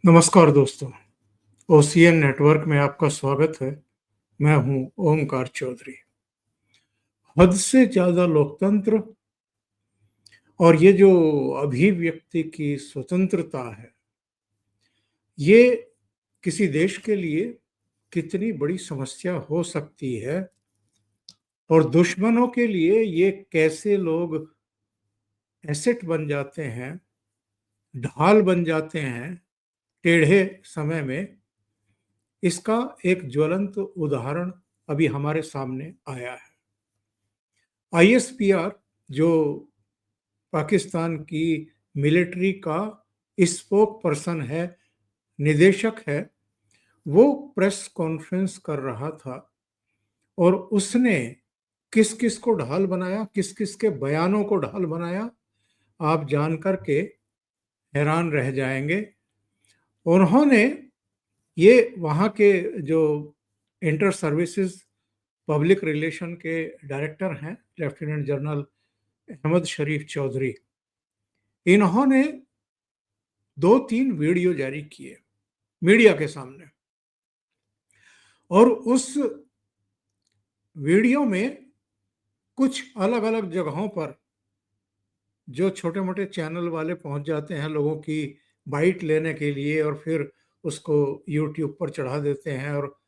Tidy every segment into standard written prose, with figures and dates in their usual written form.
नमस्कार दोस्तों, OCN network में आपका स्वागत है। मैं हूं ओमकार चौधरी। हद से ज़्यादा लोकतंत्र और ये जो अभिव्यक्ति की स्वतंत्रता है, ये किसी देश के लिए कितनी बड़ी समस्या हो सकती है और दुश्मनों के लिए ये कैसे लोग एसेट बन जाते हैं, ढाल बन जाते हैं टेढ़े समय में, इसका एक ज्वलंत उदाहरण अभी हमारे सामने आया है। आईएसपीआर जो पाकिस्तान की मिलिट्री का स्पोक पर्सन है, निदेशक है, वो प्रेस कॉन्फ्रेंस कर रहा था और उसने किस किस को ढाल बनाया, किस किस के बयानों को ढाल बनाया, आप जानकर के हैरान रह जाएंगे। उन्होंने ये वहाँ के जो इंटर सर्विसेज पब्लिक रिलेशन के डायरेक्टर हैं, लेफ्टिनेंट जनरल अहमद शरीफ चौधरी, इन्होंने 2-3 वीडियो जारी किए मीडिया के सामने और उस वीडियो में कुछ अलग अलग जगहों पर जो छोटे मोटे चैनल वाले पहुंच जाते हैं लोगों की बाइट लेने के लिए और फिर उसको यूट्यूब पर चढ़ा देते हैं और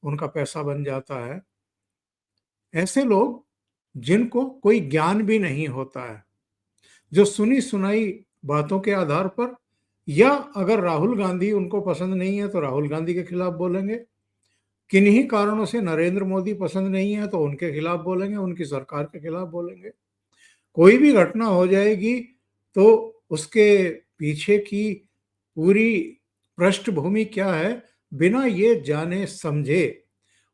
उनका पैसा बन जाता है। ऐसे लोग जिनको कोई ज्ञान भी नहीं होता है, जो सुनी सुनाई बातों के आधार पर, या अगर राहुल गांधी उनको पसंद नहीं है तो राहुल गांधी के खिलाफ बोलेंगे, किन्हीं कारणों से नरेंद्र मोदी पसंद नहीं है तो उनके खिलाफ बोलेंगे, उनकी सरकार के खिलाफ बोलेंगे। कोई भी घटना हो जाएगी तो उसके पीछे की पूरी पृष्ठभूमि क्या है, बिना ये जाने समझे,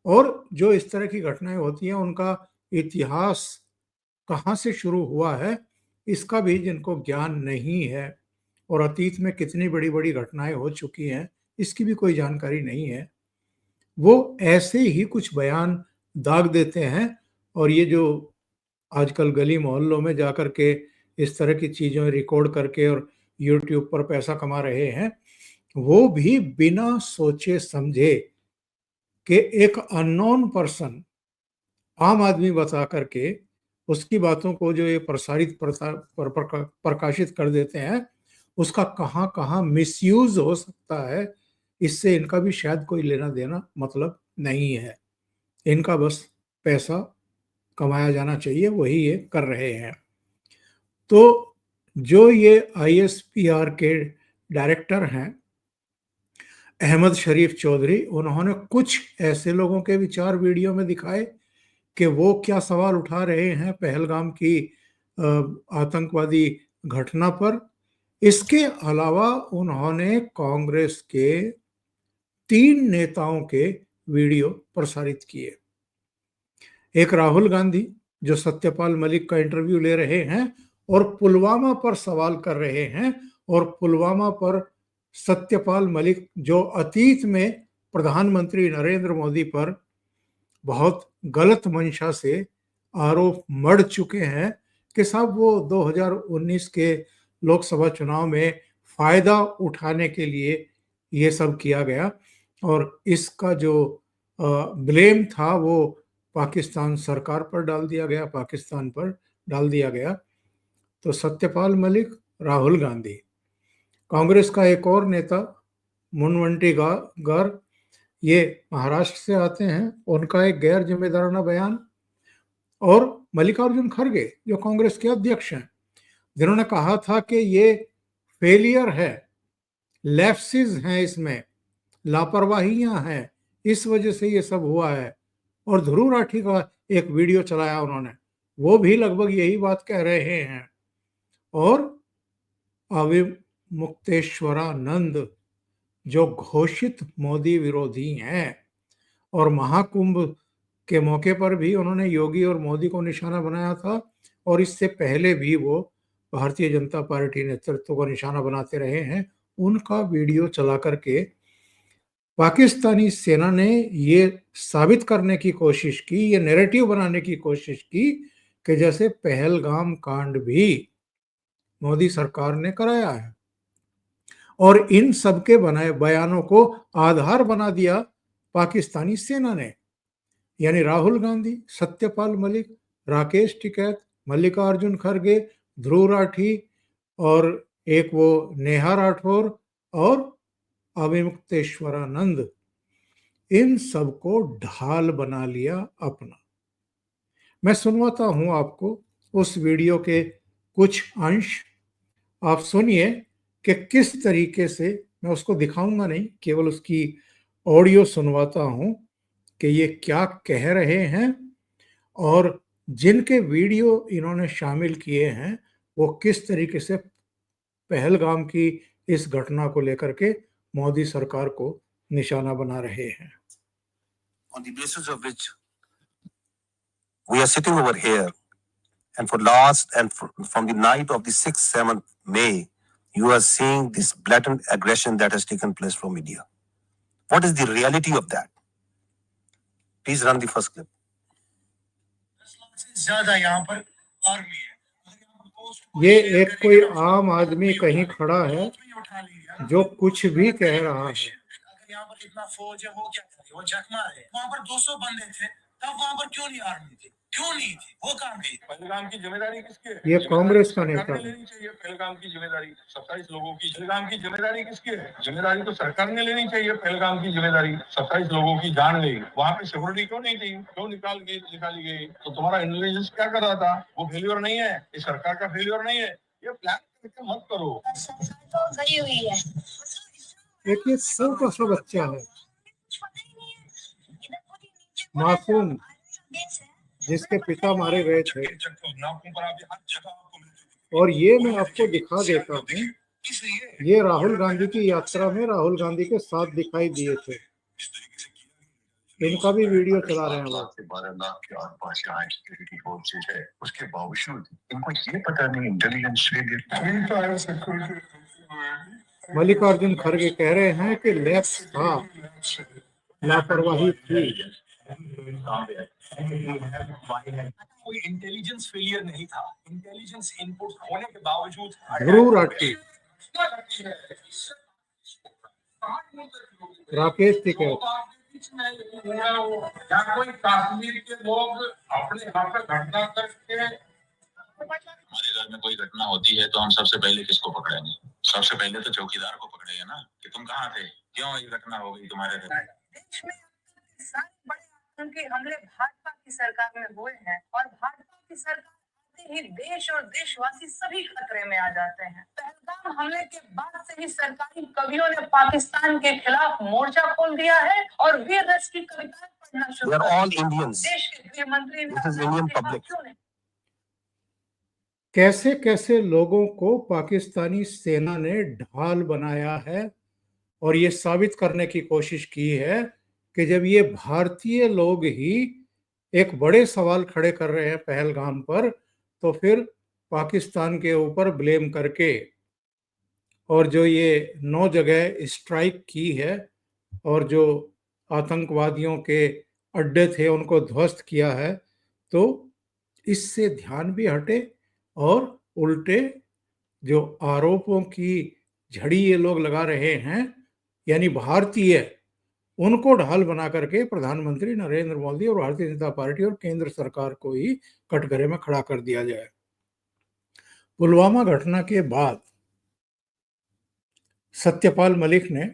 और जो इस तरह की घटनाएं होती हैं उनका इतिहास कहाँ से शुरू हुआ है, इसका भी जिनको ज्ञान नहीं है, और अतीत में कितनी बड़ी बड़ी घटनाएं हो चुकी हैं इसकी भी कोई जानकारी नहीं है, वो ऐसे ही कुछ बयान दाग देते हैं। और ये जो आजकल गली मोहल्लों में जाकर के इस तरह की चीज़ें रिकॉर्ड करके और यूट्यूब पर पैसा कमा रहे हैं, वो भी बिना सोचे समझे कि एक अननोन पर्सन, आम आदमी बता करके उसकी बातों को जो ये प्रकाशित कर देते हैं, उसका कहाँ कहाँ मिसयूज हो सकता है, इससे इनका भी शायद कोई लेना देना मतलब नहीं है। इनका बस पैसा कमाया जाना चाहिए, वही ये कर रहे हैं। तो जो ये आईएसपीआर के डायरेक्टर हैं अहमद शरीफ चौधरी, उन्होंने कुछ ऐसे लोगों के विचार वीडियो में दिखाए कि वो क्या सवाल उठा रहे हैं पहलगाम की आतंकवादी घटना पर। इसके अलावा उन्होंने कांग्रेस के 3 नेताओं के वीडियो प्रसारित किए। एक राहुल गांधी जो सत्यपाल मलिक का इंटरव्यू ले रहे हैं और पुलवामा पर सवाल कर रहे हैं, और पुलवामा पर सत्यपाल मलिक जो अतीत में प्रधानमंत्री नरेंद्र मोदी पर बहुत गलत मंशा से आरोप मढ़ चुके हैं कि साहब वो 2019 के लोकसभा चुनाव में फायदा उठाने के लिए ये सब किया गया, और इसका जो ब्लेम था वो पाकिस्तान सरकार पर डाल दिया गया, पाकिस्तान पर डाल दिया गया। तो सत्यपाल मलिक, राहुल गांधी, कांग्रेस का एक और नेता मुनगंटीवार, ये महाराष्ट्र से आते हैं, उनका एक गैर जिम्मेदाराना बयान, और मल्लिकार्जुन खड़गे जो कांग्रेस के अध्यक्ष हैं, जिन्होंने कहा था कि ये फेलियर है, लैप्सेस हैं, इसमें लापरवाहियां हैं, इस वजह से ये सब हुआ है। और ध्रुव राठी का एक वीडियो चलाया उन्होंने, वो भी लगभग यही बात कह रहे हैं। और अविमुक्तेश्वरानंद जो घोषित मोदी विरोधी हैं, और महाकुंभ के मौके पर भी उन्होंने योगी और मोदी को निशाना बनाया था, और इससे पहले भी वो भारतीय जनता पार्टी नेतृत्व को निशाना बनाते रहे हैं। उनका वीडियो चला करके पाकिस्तानी सेना ने ये साबित करने की कोशिश की, ये नैरेटिव बनाने की कोशिश की कि जैसे पहलगाम कांड भी मोदी सरकार ने कराया है। और इन सबके बनाए बयानों को आधार बना दिया पाकिस्तानी सेना ने, यानी राहुल गांधी, सत्यपाल मलिक, राकेश टिकैत, मल्लिकार्जुन खड़गे, ध्रुव राठी और एक वो नेहा राठौर और अविमुक्तेश्वरानंद, इन सबको ढाल बना लिया अपना। मैं सुनवाता हूं आपको उस वीडियो के कुछ अंश, आप सुनिए कि किस तरीके से, मैं उसको दिखाऊंगा नहीं, केवल उसकी ऑडियो सुनवाता हूं कि ये क्या कह रहे हैं और जिनके वीडियो इन्होंने शामिल किए हैं वो किस तरीके से पहलगाम की इस घटना को लेकर के मोदी सरकार को निशाना बना रहे हैं। On the basis of which we are sitting over here, and from the night of the 6th, 7th May, you are seeing this blatant aggression that has taken place from India. What is the reality of that? Please run the first clip. ज्यादा यहाँ पर army है। ये एक कोई आम आदमी कहीं खड़ा है जो कुछ भी कह रहा है। अगर यहाँ पर इतना फौज है वो क्या करे, वो झकमा है। वहाँ पर 200 बंदे थे, तब वहाँ पर क्यों नहीं आर्मी थी, क्यों नहीं थी, वो कहाँ गई? पहलगाम की जिम्मेदारी किसकी है? ये कांग्रेस का नेता लेनी चाहिए। पहलगाम की जिम्मेदारी 27 लोगों की, पहलगाम की जिम्मेदारी किसकी है? जिम्मेदारी तो सरकार ने लेनी चाहिए। पहलगाम की जिम्मेदारी 27 लोगों की जान गई, वहाँ पे सिक्योरिटी क्यों नहीं थी, क्यों निकाली गई? तो तुम्हारा इंटेलिजेंस क्या कर रहा था? वो फेल्योर नहीं है, ये सरकार का फेल्योर नहीं है। ये प्लान करके मत करो। गई हुई है। एक ये छोटा सा बच्चा है, मासूम, जिसके पिता मारे गए थे, और ये मैं आपको दिखा देता हूँ, ये राहुल गांधी की यात्रा में राहुल गांधी के साथ दिखाई दिए थे। इनका भी वीडियो चला रहे हैं वो। 12 लाख के आसपास यहाँ सिक्योरिटी फोर्सेस है, उसके बावजूद इनको ये पता नहीं इंटेलिजेंस से। मल्लिकार्जुन खड़गे कह रहे हैं कि लैप्स था, लापरवाही थी। कोई इंटेलिजेंस फेलियर नहीं था, इंटेलिजेंस इनपुट होने के बावजूद ध्रुव राठी, राकेश टिकैत, या कोई कश्मीर के लोग अपने यहाँ पे घटना करके, हमारे घर में कोई घटना होती है तो हम सबसे पहले किसको पकड़ेंगे? सबसे पहले तो चौकीदार को पकड़ेंगे ना, कि तुम कहाँ थे, क्यों ये घटना हो गई तुम्हारे घर? देश में बड़े आतंकी हमले भाजपा की सरकार में हुए हैं और भाजपा की सरकार आते ही देश और देशवासी सभी खतरे में आ जाते हैं। पहलगाम हमले के बाद से ही सरकारी कवियों ने पाकिस्तान के खिलाफ मोर्चा खोल दिया है और वीर रस की कविताएं पढ़ना शुरू कर दी। देश के गृह मंत्री ने कैसे कैसे लोगों को पाकिस्तानी सेना ने ढाल बनाया है और ये साबित करने की कोशिश की है कि जब ये भारतीय लोग ही एक बड़े सवाल खड़े कर रहे हैं पहलगाम पर, तो फिर पाकिस्तान के ऊपर ब्लेम करके और जो ये 9 जगह स्ट्राइक की है और जो आतंकवादियों के अड्डे थे उनको ध्वस्त किया है, तो इससे ध्यान भी हटे और उल्टे जो आरोपों की झड़ी ये लोग लगा रहे हैं, यानी भारतीय, उनको ढाल बना करके प्रधानमंत्री नरेंद्र मोदी और भारतीय जनता पार्टी और केंद्र सरकार को ही कटघरे में खड़ा कर दिया जाए। पुलवामा घटना के बाद सत्यपाल मलिक ने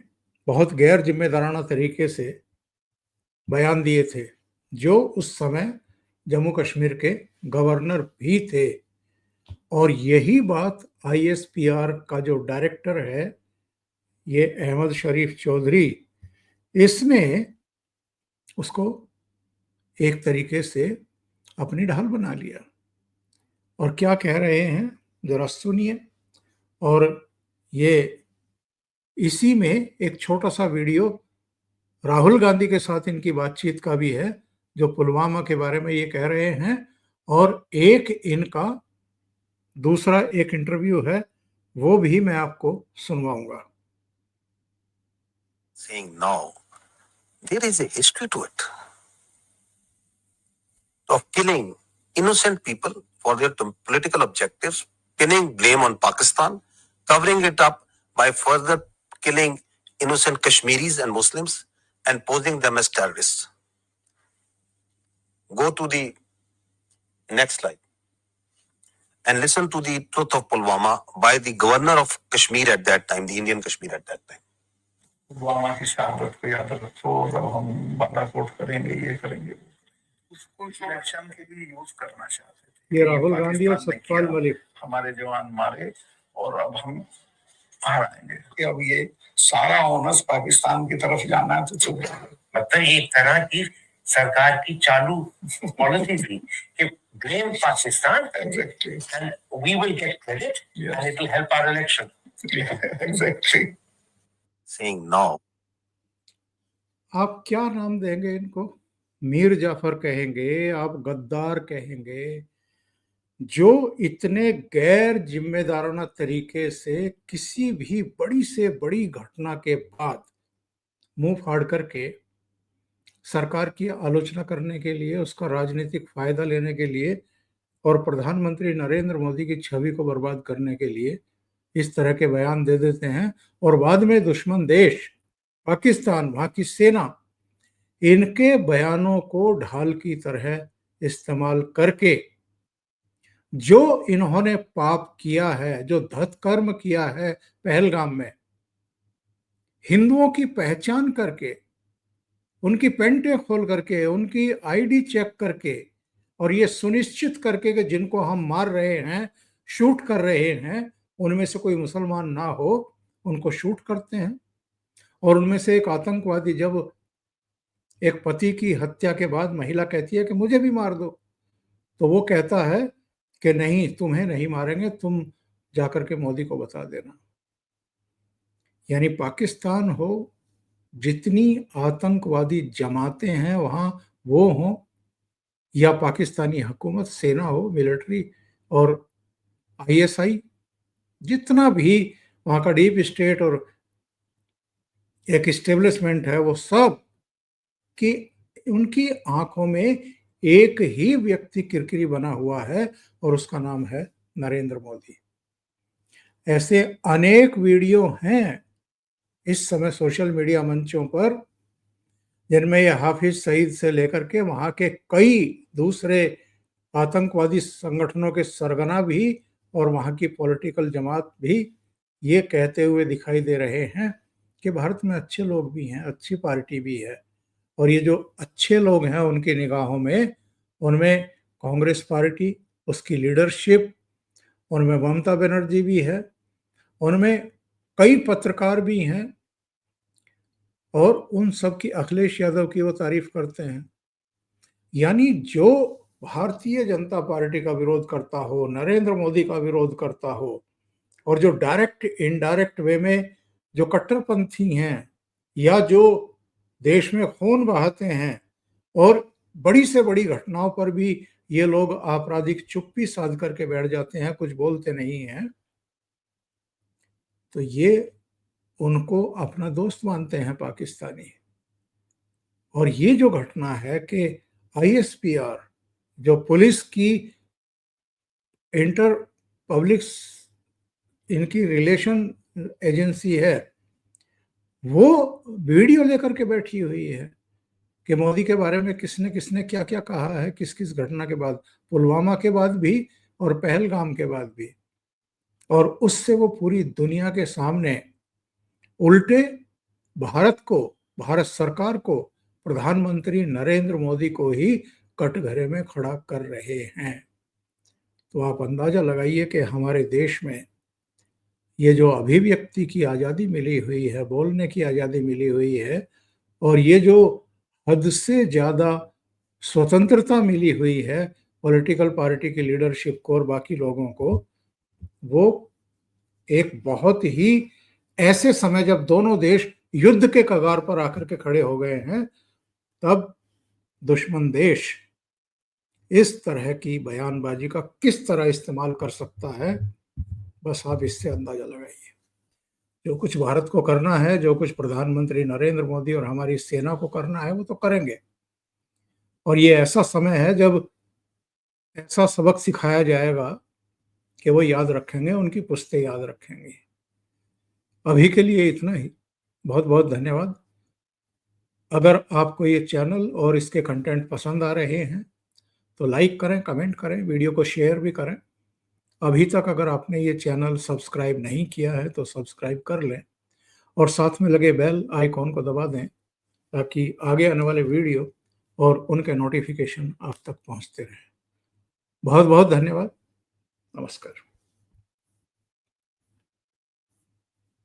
बहुत गैर जिम्मेदाराना तरीके से बयान दिए थे, जो उस समय जम्मू कश्मीर के गवर्नर भी थे। और यही बात ISPR का जो डायरेक्टर है, ये अहमद शरीफ चौधरी, इसने उसको एक तरीके से अपनी ढाल बना लिया। और क्या कह रहे हैं जरा सुनिए। और ये इसी में एक छोटा सा वीडियो राहुल गांधी के साथ इनकी बातचीत का भी है, जो पुलवामा के बारे में ये कह रहे हैं, और एक इनका दूसरा एक इंटरव्यू है, वो भी मैं आपको सुनवाऊंगा। Saying now, there is a history to it of killing innocent people for their political objectives, pinning blame on Pakistan, covering it up by further killing innocent Kashmiris and Muslims and posing them as terrorists. Go to the next slide and listen to the truth of Pulwama by the governor of Kashmir at that time, the Indian Kashmir at that time. Pulwama की शहादत को याद रखो और अब हम बालाकोट करेंगे, ये करेंगे, उसको इलेक्शन के लिए यूज करना चाहते थे। ये राहुल गांधी और पाकिस्तान ने सतपाल किया, मलिक हमारे जवान मारे और अब हम बाहर आएंगे कि अब ये सारा ओनस पाकिस्तान की तरफ जाना है तो चुप रहो। मतलब एक तरह की सरकार की चालू पॉलिसी थी कि blame Pakistan Exactly. and we will get credit Yes. and it will help our election. Exactly. Saying no. आप क्या नाम देंगे इनको? मीर जाफर कहेंगे, आप गद्दार कहेंगे, जो इतने गैर जिम्मेदाराना तरीके से किसी भी बड़ी से बड़ी घटना के बाद मुंह फाड़ करके सरकार की आलोचना करने के लिए, उसका राजनीतिक फायदा लेने के लिए और प्रधानमंत्री नरेंद्र मोदी की छवि को बर्बाद करने के लिए इस तरह के बयान दे देते हैं और बाद में दुश्मन देश पाकिस्तान, वहां की सेना इनके बयानों को ढाल की तरह इस्तेमाल करके जो इन्होंने पाप किया है, जो धत्कर्म किया है पहलगाम में, हिंदुओं की पहचान करके, उनकी पेंटें खोल करके, उनकी आईडी चेक करके और ये सुनिश्चित करके कि जिनको हम मार रहे हैं, शूट कर रहे हैं, उनमें से कोई मुसलमान ना हो, उनको शूट करते हैं। और उनमें से एक आतंकवादी, जब एक पति की हत्या के बाद महिला कहती है कि मुझे भी मार दो, तो वो कहता है कि नहीं, तुम्हें नहीं मारेंगे, तुम जाकर के मोदी को बता देना। यानी पाकिस्तान हो, जितनी आतंकवादी जमातें हैं वहां वो हों, या पाकिस्तानी हुकूमत, सेना हो, मिलिट्री और आईएसआई, जितना भी वहां का डीप स्टेट और एक एस्टेब्लिशमेंट है, वो सब कि उनकी आंखों में एक ही व्यक्ति किरकिरी बना हुआ है और उसका नाम है नरेंद्र मोदी। ऐसे अनेक वीडियो हैं इस समय सोशल मीडिया मंचों पर, जिनमें ये हाफिज सईद से लेकर के वहां के कई दूसरे आतंकवादी संगठनों के सरगना भी और वहां की पॉलिटिकल जमात भी ये कहते हुए दिखाई दे रहे हैं कि भारत में अच्छे लोग भी हैं, अच्छी पार्टी भी है। और ये जो अच्छे लोग हैं उनकी निगाहों में, उनमें कांग्रेस पार्टी, उसकी लीडरशिप, उनमें ममता बनर्जी भी है, उनमें कई पत्रकार भी हैं और उन सब की अखिलेश यादव की वो तारीफ करते हैं। यानी जो भारतीय जनता पार्टी का विरोध करता हो, नरेंद्र मोदी का विरोध करता हो और जो डायरेक्ट इनडायरेक्ट वे में जो कट्टरपंथी हैं या जो देश में खून बहाते हैं और बड़ी से बड़ी घटनाओं पर भी ये लोग आपराधिक चुप्पी साध करके बैठ जाते हैं, कुछ बोलते नहीं हैं, तो ये उनको अपना दोस्त मानते हैं पाकिस्तानी। और ये जो घटना है कि आईएसपीआर, जो पुलिस की इंटर पब्लिक इनकी रिलेशन एजेंसी है, वो वीडियो लेकर के बैठी हुई है कि मोदी के बारे में किसने किसने क्या क्या कहा है, किस किस घटना के बाद, पुलवामा के बाद भी और पहलगाम के बाद भी। और उससे वो पूरी दुनिया के सामने उल्टे भारत को, भारत सरकार को, प्रधानमंत्री नरेंद्र मोदी को ही कटघरे में खड़ा कर रहे हैं। तो आप अंदाजा लगाइए कि हमारे देश में ये जो अभिव्यक्ति की आज़ादी मिली हुई है, बोलने की आज़ादी मिली हुई है और ये जो हद से ज़्यादा स्वतंत्रता मिली हुई है पॉलिटिकल पार्टी की लीडरशिप को और बाकी लोगों को, वो एक बहुत ही ऐसे समय जब दोनों देश युद्ध के कगार पर आकर के खड़े हो गए हैं, तब दुश्मन देश इस तरह की बयानबाजी का किस तरह इस्तेमाल कर सकता है, बस आप इससे अंदाजा लगाइए। जो कुछ भारत को करना है, जो कुछ प्रधानमंत्री नरेंद्र मोदी और हमारी सेना को करना है, वो तो करेंगे। और ये ऐसा समय है जब ऐसा सबक सिखाया जाएगा कि वो याद रखेंगे, उनकी पुश्तें याद रखेंगी। अभी के लिए इतना ही। बहुत बहुत धन्यवाद। अगर आपको ये चैनल और इसके कंटेंट पसंद आ रहे हैं तो लाइक करें, कमेंट करें, वीडियो को शेयर भी करें। अभी तक अगर आपने ये चैनल सब्सक्राइब नहीं किया है तो सब्सक्राइब कर लें और साथ में लगे बेल आइकॉन को दबा दें ताकि आगे आने वाले वीडियो और उनके नोटिफिकेशन आप तक पहुंचते रहें। बहुत बहुत धन्यवाद। नमस्कार।